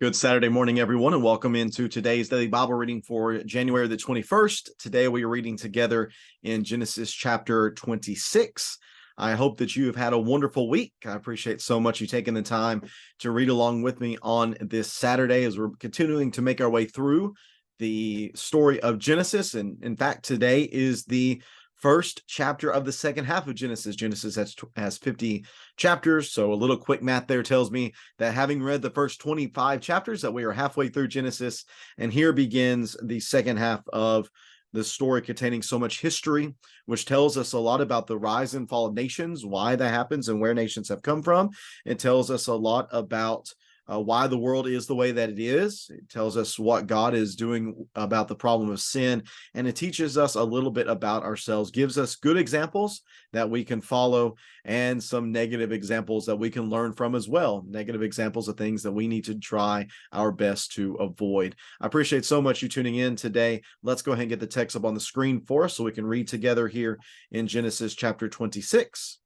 Good Saturday morning, everyone, and welcome into today's daily Bible reading for January the 21st. Today we are reading together in Genesis chapter 26. I hope that you have had a wonderful week. I appreciate so much you taking the time to read along with me on this Saturday as we're continuing to make our way through the story of Genesis. And in fact, today is the first chapter of the second half of Genesis. Genesis has 50 chapters, so a little quick math there tells me that having read the first 25 chapters, that we are halfway through Genesis, and here begins the second half of the story containing so much history, which tells us a lot about the rise and fall of nations, why that happens, and where nations have come from. It tells us a lot about why the world is the way that it is. It tells us what God is doing about the problem of sin, and it teaches us a little bit about ourselves, gives us good examples that we can follow and some negative examples that we can learn from as well. Negative examples of things that we need to try our best to avoid. I appreciate so much you tuning in today. Let's go ahead and get the text up on the screen for us so we can read together here in Genesis chapter 26.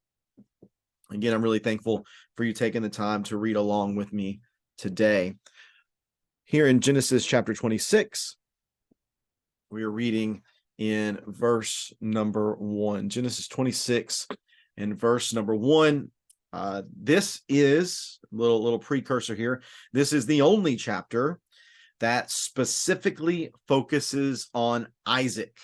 Again, I'm really thankful for you taking the time to read along with me today. Here in Genesis chapter 26, we are reading in verse number 1. Genesis 26 and verse number 1. This is a little precursor here. This is the only chapter that specifically focuses on Isaac.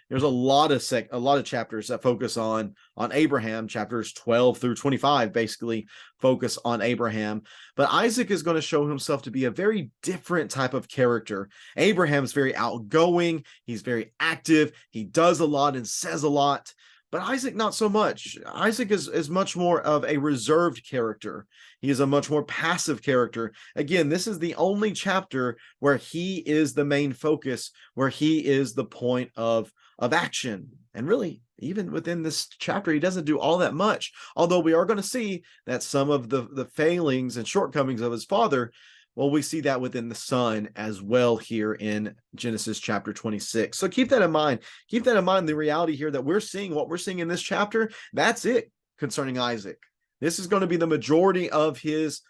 There's a lot of chapters that focus on Abraham. Chapters 12 through 25 basically focus on Abraham, but Isaac is going to show himself to be a very different type of character. Abraham's very outgoing, he's very active, he does a lot and says a lot, but Isaac not so much. Isaac is much more of a reserved character. He is a much more passive character. Again, this is the only chapter where he is the main focus, where he is the point of action. And really, even within this chapter, he doesn't do all that much. Although we are going to see that some of the failings and shortcomings of his father, well, we see that within the son as well here in Genesis chapter 26. So keep that in mind. Keep that in mind, the reality here that we're seeing, what we're seeing in this chapter, that's it concerning Isaac. This is going to be the majority of his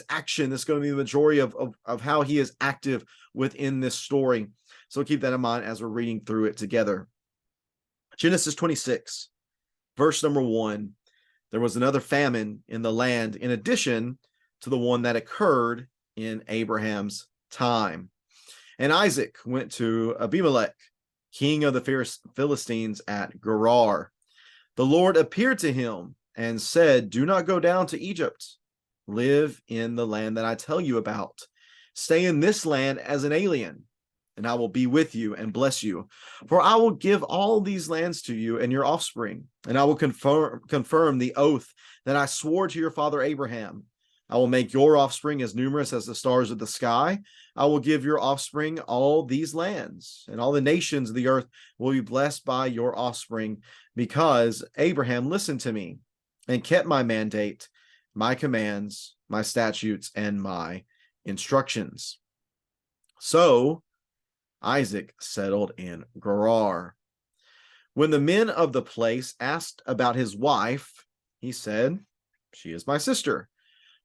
action. This is going to be the majority of how he is active within this story. So keep that in mind as we're reading through it together. Genesis 26, verse number 1. There was another famine in the land in addition to the one that occurred in Abraham's time. And Isaac went to Abimelech, king of the Philistines, at Gerar. The Lord appeared to him and said, "Do not go down to Egypt. Live in the land that I tell you about. Stay in this land as an alien, and I will be with you and bless you. For I will give all these lands to you and your offspring, and I will confirm the oath that I swore to your father Abraham. I will make your offspring as numerous as the stars of the sky. I will give your offspring all these lands, and all the nations of the earth will be blessed by your offspring, because Abraham listened to me and kept my mandate, my commands, my statutes, and my instructions." So Isaac settled in Gerar. When the men of the place asked about his wife, he said, "She is my sister."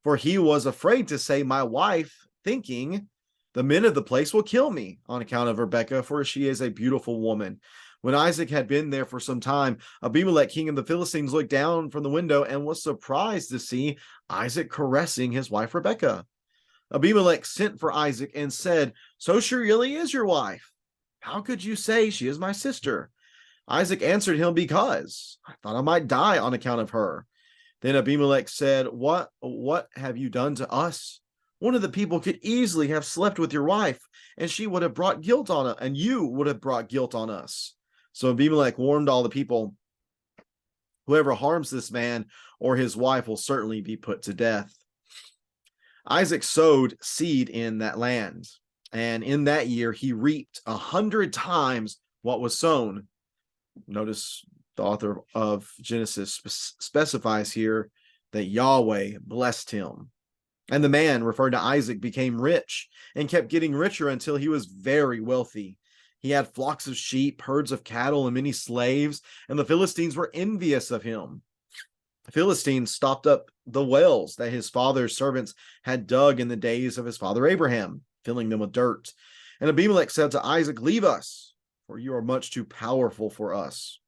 For he was afraid to say my wife, thinking, the men of the place will kill me on account of Rebekah, for she is a beautiful woman. When Isaac had been there for some time, Abimelech, king of the Philistines, looked down from the window and was surprised to see Isaac caressing his wife Rebekah. Abimelech sent for Isaac and said, "So she really is your wife? How could you say she is my sister?" Isaac answered him, "Because I thought I might die on account of her." Then Abimelech said, What have you done to us? One of the people could easily have slept with your wife, and she would have brought guilt on us, and you would have brought guilt on us. So Abimelech warned all the people, "Whoever harms this man or his wife will certainly be put to death." Isaac sowed seed in that land, and in that year he reaped 100 times what was sown. Notice the author of Genesis specifies here that Yahweh blessed him. And the man, referring to Isaac, became rich and kept getting richer until he was very wealthy. He had flocks of sheep, herds of cattle, and many slaves, and the Philistines were envious of him. Philistines stopped up the wells that his father's servants had dug in the days of his father Abraham, filling them with dirt. And Abimelech said to Isaac, "Leave us, for you are much too powerful for us."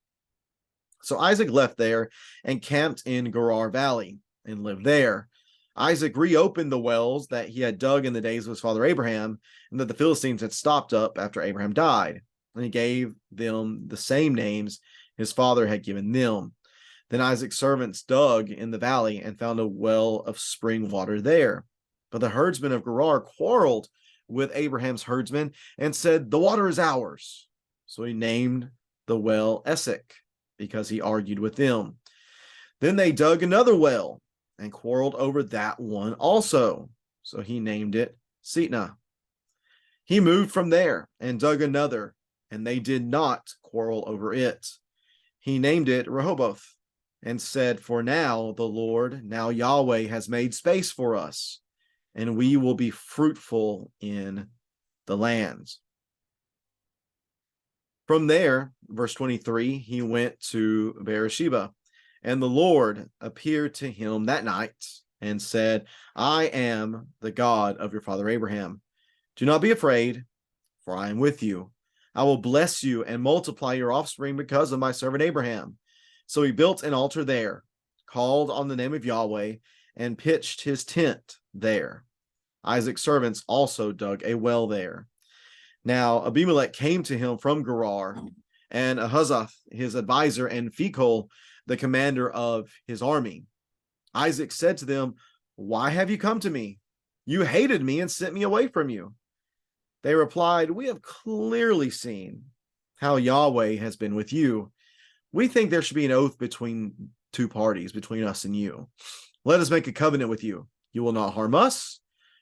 So Isaac left there and camped in Gerar Valley and lived there. Isaac reopened the wells that he had dug in the days of his father Abraham, and that the Philistines had stopped up after Abraham died. And he gave them the same names his father had given them. Then Isaac's servants dug in the valley and found a well of spring water there. But the herdsmen of Gerar quarreled with Abraham's herdsmen and said, "The water is ours." So he named the well Esek, because he argued with them. Then they dug another well and quarreled over that one also. So he named it Sitnah. He moved from there and dug another, and they did not quarrel over it. He named it Rehoboth and said, "For now the Lord, now Yahweh, has made space for us, and we will be fruitful in the lands." From there, verse 23, he went to Beersheba, and the Lord appeared to him that night and said, "I am the God of your father Abraham. Do not be afraid, for I am with you. I will bless you and multiply your offspring because of my servant Abraham." So he built an altar there, called on the name of Yahweh, and pitched his tent there. Isaac's servants also dug a well there. Now Abimelech came to him from Gerar, and Ahuzzath, his advisor, and Phicol, the commander of his army. Isaac said to them, "Why have you come to me? You hated me and sent me away from you." They replied, "We have clearly seen how Yahweh has been with you. We think there should be an oath between two parties, between us and you. Let us make a covenant with you. You will not harm us,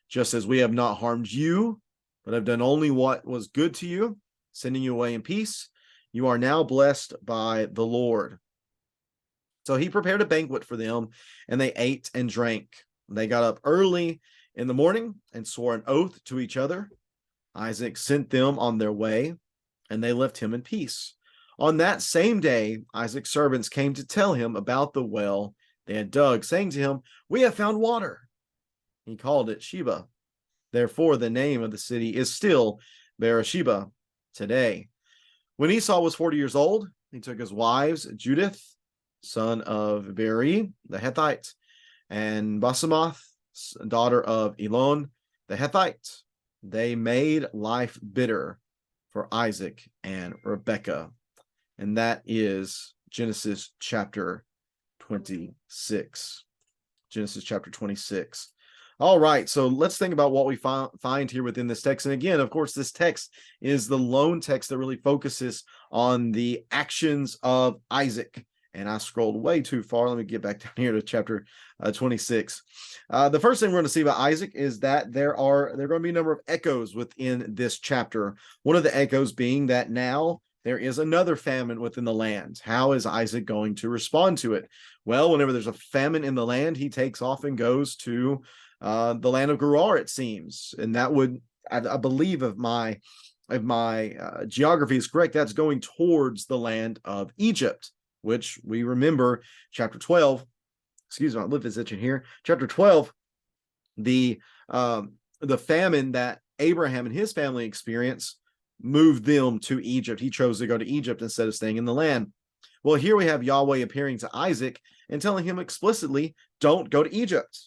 just as we have not harmed you, but have done only what was good to you, sending you away in peace. You are now blessed by the Lord." So he prepared a banquet for them, and they ate and drank. They got up early in the morning and swore an oath to each other. Isaac sent them on their way, and they left him in peace. On that same day, Isaac's servants came to tell him about the well they had dug, saying to him, "We have found water." He called it Sheba. Therefore, the name of the city is still Beersheba today. When Esau was 40 years old, he took his wives, Judith, son of Beeri, the Hittite, and Basemath, daughter of Elon, the Hittite. They made life bitter for Isaac and Rebekah. And that is Genesis chapter 26. Genesis chapter 26. All right, so let's think about what we find here within this text. And again, of course, this text is the lone text that really focuses on the actions of Isaac. And I scrolled way too far. Let me get back down here to chapter 26. The first thing we're going to see about Isaac is that there are going to be a number of echoes within this chapter. One of the echoes being that now there is another famine within the land. How is Isaac going to respond to it? Well, whenever there's a famine in the land, he takes off and goes to the land of Gerar, it seems. And that would, I believe, if my geography is correct, that's going towards the land of Egypt, which we remember chapter 12. Excuse me, my lip is itching here. Chapter 12, the famine that Abraham and his family experienced moved them to Egypt. He chose to go to Egypt instead of staying in the land. Well, here we have Yahweh appearing to Isaac and telling him explicitly, "Don't go to Egypt.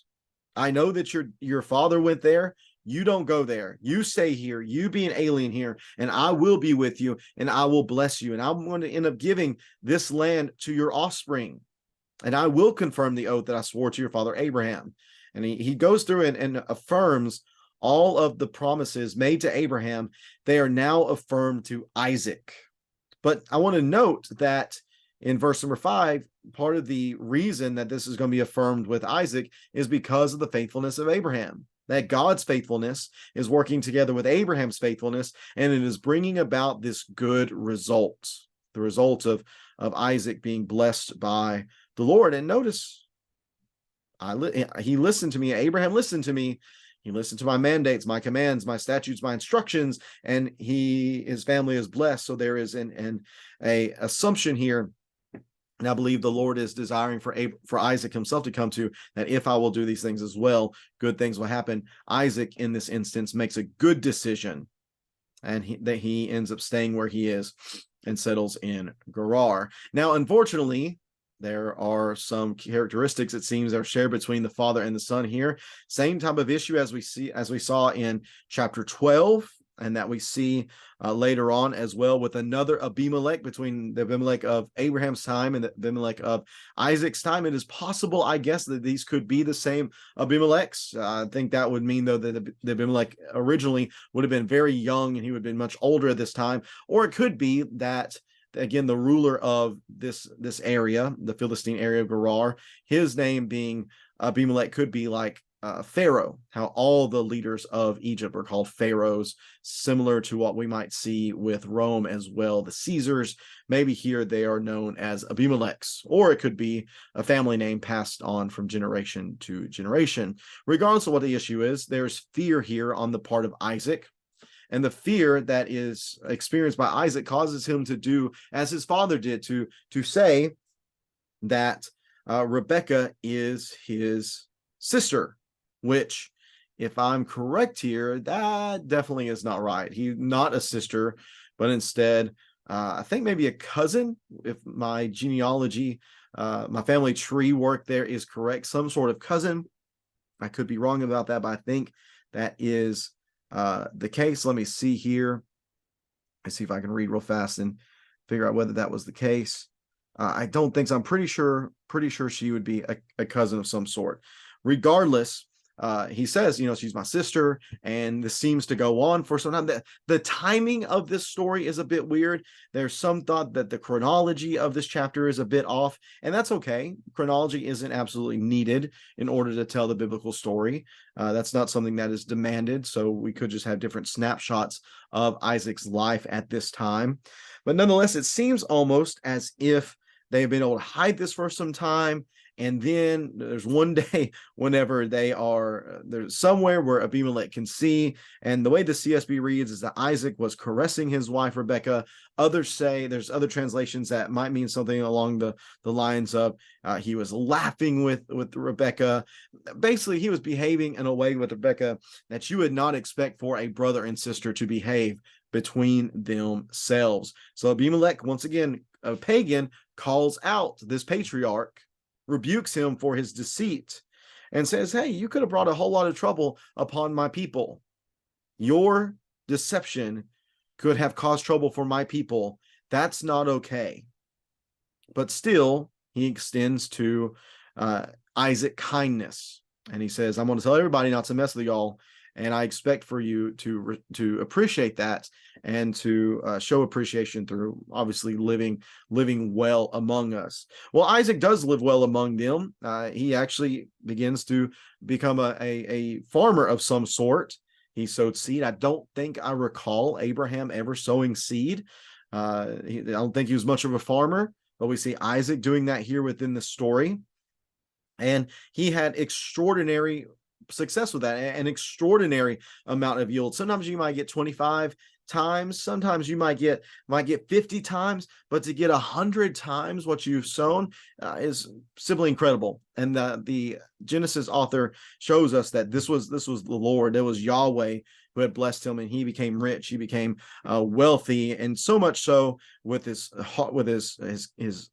I know that your father went there. You don't go there. You stay here. You be an alien here, and I will be with you, and I will bless you. And I'm going to end up giving this land to your offspring. And I will confirm the oath that I swore to your father Abraham." And he goes through and affirms all of the promises made to Abraham. They are now affirmed to Isaac. But I want to note that in verse number 5, part of the reason that this is going to be affirmed with Isaac is because of the faithfulness of Abraham. That God's faithfulness is working together with Abraham's faithfulness, and it is bringing about this good result, the result of Isaac being blessed by the Lord. And notice, he listened to me. Abraham listened to me. He listened to my mandates, my commands, my statutes, my instructions, and his family is blessed. So there is an assumption here And I believe the Lord is desiring for Isaac himself to come to, that if I will do these things as well, good things will happen. Isaac, in this instance, makes a good decision, and he ends up staying where he is and settles in Gerar. Now, unfortunately, there are some characteristics, it seems, that are shared between the father and the son here. Same type of issue as we saw in chapter 12, and that we see later on as well with another Abimelech, between the Abimelech of Abraham's time and the Abimelech of Isaac's time. It is possible, I guess, that these could be the same Abimelechs. I think that would mean, though, that the Abimelech originally would have been very young and he would have been much older at this time. Or it could be that, again, the ruler of this area, the Philistine area of Gerar, his name being Abimelech, could be like Pharaoh, how all the leaders of Egypt are called pharaohs, similar to what we might see with Rome as well. The Caesars, maybe here they are known as Abimelechs, or it could be a family name passed on from generation to generation. Regardless of what the issue is, there's fear here on the part of Isaac. And the fear that is experienced by Isaac causes him to do as his father did, to say that Rebekah is his sister, which, if I'm correct here, that definitely is not right. He's not a sister, but instead, I think maybe a cousin, if my genealogy, my family tree work there is correct, some sort of cousin. I could be wrong about that, but I think that is the case. Let me see here. Let's see if I can read real fast and figure out whether that was the case. I don't think so. I'm pretty sure she would be a cousin of some sort. Regardless, he says, she's my sister, and this seems to go on for some time. The timing of this story is a bit weird. There's some thought that the chronology of this chapter is a bit off, and that's okay. Chronology isn't absolutely needed in order to tell the biblical story. That's not something that is demanded, so we could just have different snapshots of Isaac's life at this time. But nonetheless, it seems almost as if they have been able to hide this for some time. And then there's one day whenever there's somewhere where Abimelech can see. And the way the CSB reads is that Isaac was caressing his wife, Rebekah. Others say, there's other translations that might mean something along the lines of he was laughing with Rebekah. Basically, he was behaving in a way with Rebekah that you would not expect for a brother and sister to behave between themselves. So Abimelech, once again, a pagan, calls out this patriarch, rebukes him for his deceit, and says, hey, you could have brought a whole lot of trouble upon my people. Your deception could have caused trouble for my people. That's not okay. But still, he extends to Isaac kindness, and he says, I'm going to tell everybody not to mess with y'all, and I expect for you to appreciate that and to show appreciation through obviously living well among us. Well, Isaac does live well among them. He actually begins to become a farmer of some sort. He sowed seed. I don't think I recall Abraham ever sowing seed. I don't think he was much of a farmer, but we see Isaac doing that here within the story. And he had extraordinary success with that, an extraordinary amount of yield. Sometimes you might get 25 times, sometimes you might get 50 times, but to get 100 times what you've sown is simply incredible. And the Genesis author shows us that this was the Lord, it was Yahweh who had blessed him, and he became rich, he became wealthy, and so much so with his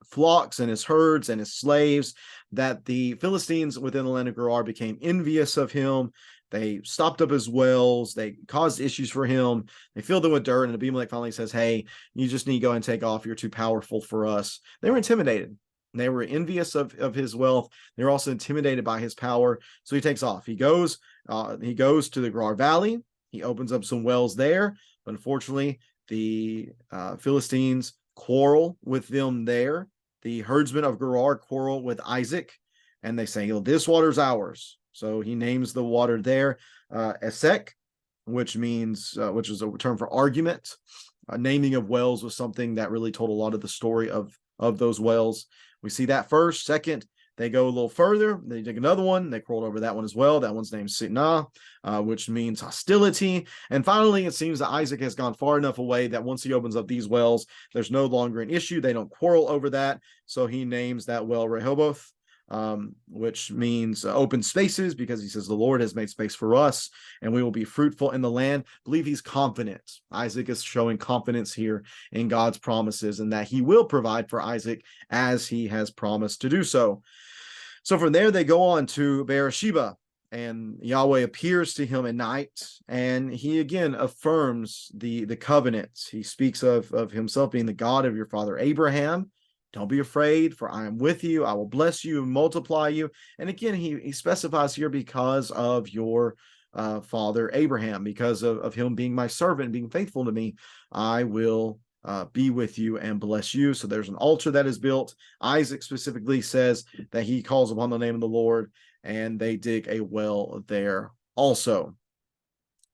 flocks and his herds and his slaves that the Philistines within the land of Gerar became envious of him. They stopped up his wells. They caused issues for him. They filled them with dirt. And Abimelech finally says, hey, you just need to go and take off. You're too powerful for us. They were intimidated. They were envious of his wealth. They were also intimidated by his power. So he takes off. He goes to the Gerar Valley. He opens up some wells there. But unfortunately, the Philistines quarrel with them there. The herdsmen of Gerar quarrel with Isaac. And they say, this water's ours. So he names the water there Esek, which is a term for argument. Naming of wells was something that really told a lot of the story of those wells. We see that first. Second, They go a little further. They dig another one. They crawled over that one as well. That one's named Sitnah, which means hostility. And finally, it seems that Isaac has gone far enough away that once he opens up these wells, there's no longer an issue. They don't quarrel over that. So he names that well Rehoboth, which means open spaces, because he says the Lord has made space for us and we will be fruitful in the land. I believe he's confident. Isaac is showing confidence here in God's promises and that he will provide for Isaac as he has promised to do so. So from there, they go on to Beersheba, and Yahweh appears to him at night, and he again affirms the covenant. He speaks of himself being the God of your father Abraham. Don't be afraid, for I am with you. I will bless you and multiply you. And again, he specifies here because of your father Abraham, because of him being my servant, being faithful to me, I will be with you and bless you. So there's an altar that is built. Isaac specifically says that he calls upon the name of the Lord, and they dig a well there also.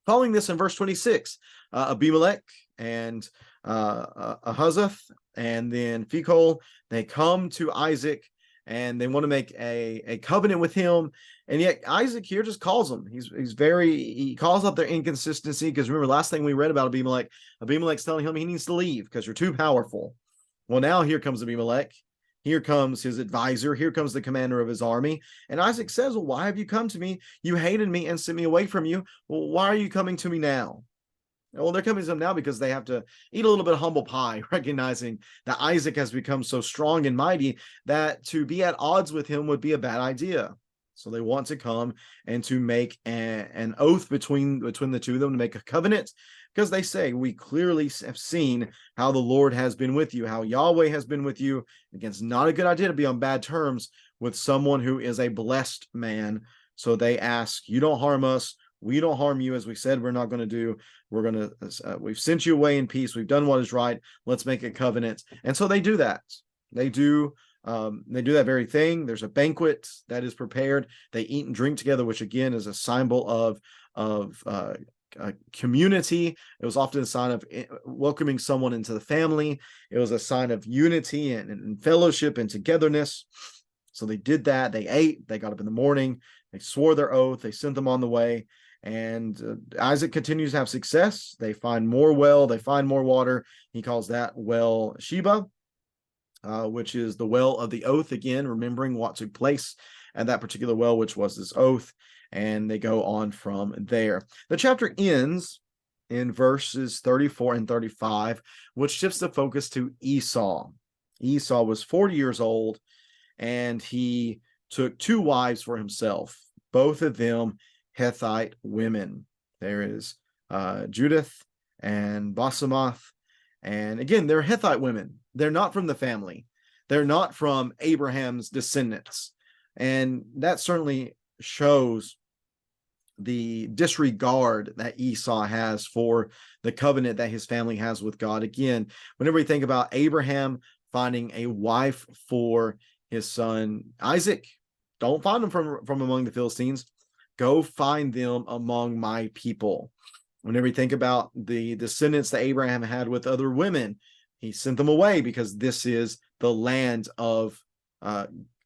Following this in verse 26, Abimelech and Ahazath and then Phicol, they come to Isaac and they want to make a covenant with him. And yet Isaac here just calls them. He calls out their inconsistency, because remember, last thing we read about Abimelech's telling him he needs to leave because you're too powerful. Well, now here comes Abimelech. Here comes his advisor. Here comes the commander of his army. And Isaac says, well, why have you come to me? You hated me and sent me away from you. Well, why are you coming to me now? Well, they're coming to him now because they have to eat a little bit of humble pie, recognizing that Isaac has become so strong and mighty that to be at odds with him would be a bad idea. So they want to come and to make an oath between the two of them, to make a covenant, because they say, we clearly have seen how the Lord has been with you, how Yahweh has been with you. Again, it's not a good idea to be on bad terms with someone who is a blessed man. So they ask, you don't harm us. We don't harm you, as we said we're not going to do. We've sent you away in peace. We've done what is right. Let's make a covenant. And so they do that. They do that very thing. There's a banquet that is prepared. They eat and drink together, which again is a symbol of community. It was often a sign of welcoming someone into the family. It was a sign of unity and fellowship and togetherness. So they did that. They ate. They got up in the morning. They swore their oath. They sent them on the way. And Isaac continues to have success. They find more well. They find more water. He calls that well Sheba, which is the well of the oath, again, remembering what took place at that particular well, which was this oath. And they go on from there. The chapter ends in verses 34 and 35, which shifts the focus to Esau. Esau was 40 years old, and he took 2 wives for himself, both of them Hethite women. There is Judith and Basemath. And again, they're Hethite women. They're not from the family. They're not from Abraham's descendants. And that certainly shows the disregard that Esau has for the covenant that his family has with God. Again, whenever we think about Abraham finding a wife for his son Isaac, don't find them from among the Philistines. Go find them among my people. Whenever you think about the descendants that Abraham had with other women, he sent them away because this is the land of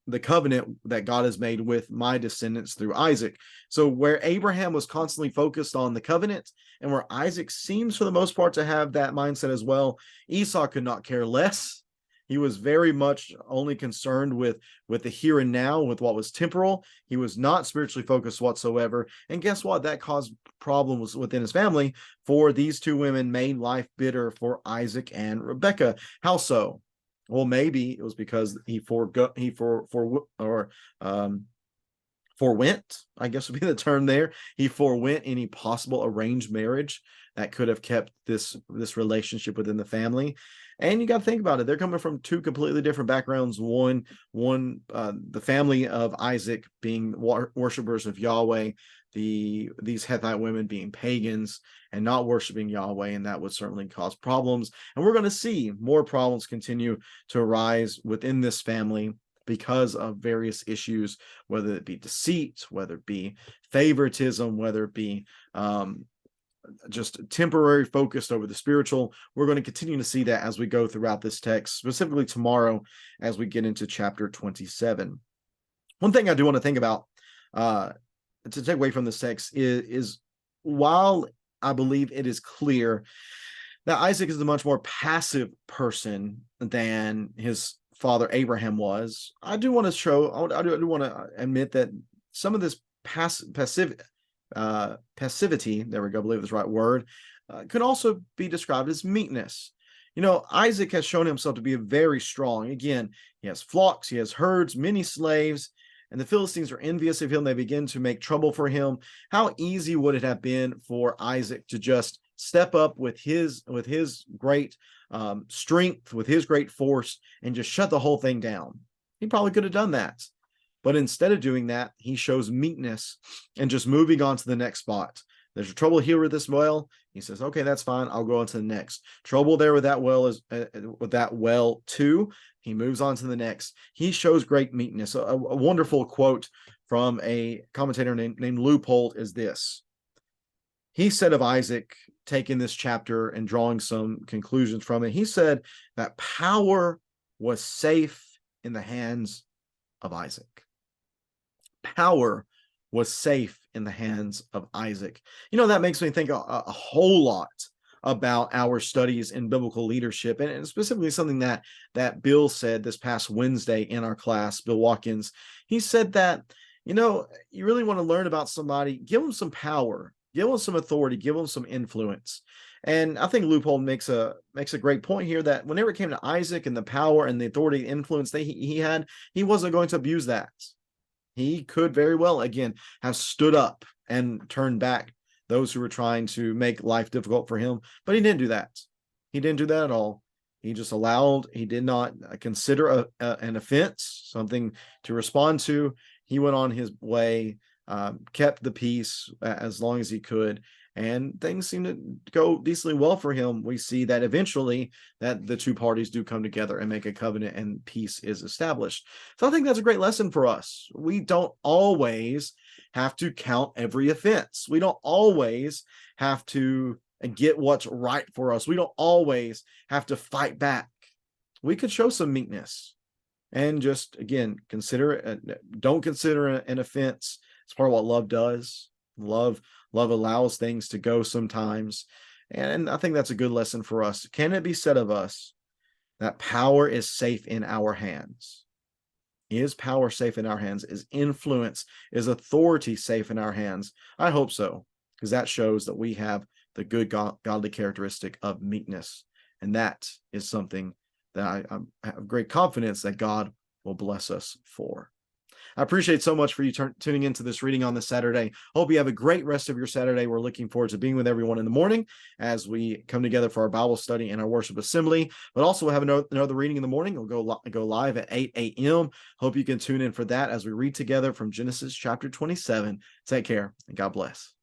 the covenant that God has made with my descendants through Isaac. So where Abraham was constantly focused on the covenant, and where Isaac seems for the most part to have that mindset as well, Esau could not care less. He was very much only concerned with the here and now, with what was temporal. He was not spiritually focused whatsoever. And guess what? That caused problems within his family, for these 2 women made life bitter for Isaac and Rebekah. How so? Well, maybe it was because he forwent, I guess would be the term there. He forwent any possible arranged marriage that could have kept this relationship within the family. And you got to think about it. They're coming from 2 completely different backgrounds. One, the family of Isaac being worshipers of Yahweh, these Hethite women being pagans and not worshiping Yahweh, and that would certainly cause problems. And we're going to see more problems continue to arise within this family because of various issues, whether it be deceit, whether it be favoritism, whether it be just temporary focused over the spiritual. We're going to continue to see that as we go throughout this text, specifically tomorrow as we get into chapter 27. One thing I do want to think about to take away from this text is while I believe it is clear that Isaac is a much more passive person than his father Abraham was, I do want to show, I do want to admit that some of this passivity, there we go, I believe is the right word, could also be described as meekness. You know, Isaac has shown himself to be very strong. Again, he has flocks, he has herds, many slaves, and the Philistines are envious of him. They begin to make trouble for him. How easy would it have been for Isaac to just step up with his great strength, with his great force, and just shut the whole thing down? He probably could have done that. But instead of doing that, he shows meekness and just moving on to the next spot. There's trouble here with this well. He says, okay, that's fine. I'll go on to the next. Trouble there with that well is with that well too. He moves on to the next. He shows great meekness. A wonderful quote from a commentator named Leupold is this. He said of Isaac, taking this chapter and drawing some conclusions from it, he said that power was safe in the hands of Isaac. Power was safe in the hands of Isaac. You know, that makes me think a whole lot about our studies in biblical leadership, and specifically something that Bill said this past Wednesday in our class, Bill Watkins. He said that, you know, you really want to learn about somebody, give them some power, give them some authority, give them some influence. And I think Leupold makes a great point here that whenever it came to Isaac and the power and the authority and influence that he had, he wasn't going to abuse that. He could very well, again, have stood up and turned back those who were trying to make life difficult for him, but he didn't do that. He didn't do that at all. He just he did not consider an offense, something to respond to. He went on his way, kept the peace as long as he could, and things seem to go decently well for him. We see that eventually that the two parties do come together and make a covenant and peace is established. So I think that's a great lesson for us. We don't always have to count every offense. We don't always have to get what's right for us. We don't always have to fight back. We could show some meekness and just, again, don't consider an offense. It's part of what love does. Love allows things to go sometimes. And I think that's a good lesson for us. Can it be said of us that power is safe in our hands? Is power safe in our hands? Is influence, is authority safe in our hands? I hope so, because that shows that we have the good godly characteristic of meekness. And that is something that I have great confidence that God will bless us for. I appreciate so much for you tuning into this reading on this Saturday. Hope you have a great rest of your Saturday. We're looking forward to being with everyone in the morning as we come together for our Bible study and our worship assembly. But also we'll have another reading in the morning. We'll go live at 8 a.m. Hope you can tune in for that as we read together from Genesis chapter 27. Take care and God bless.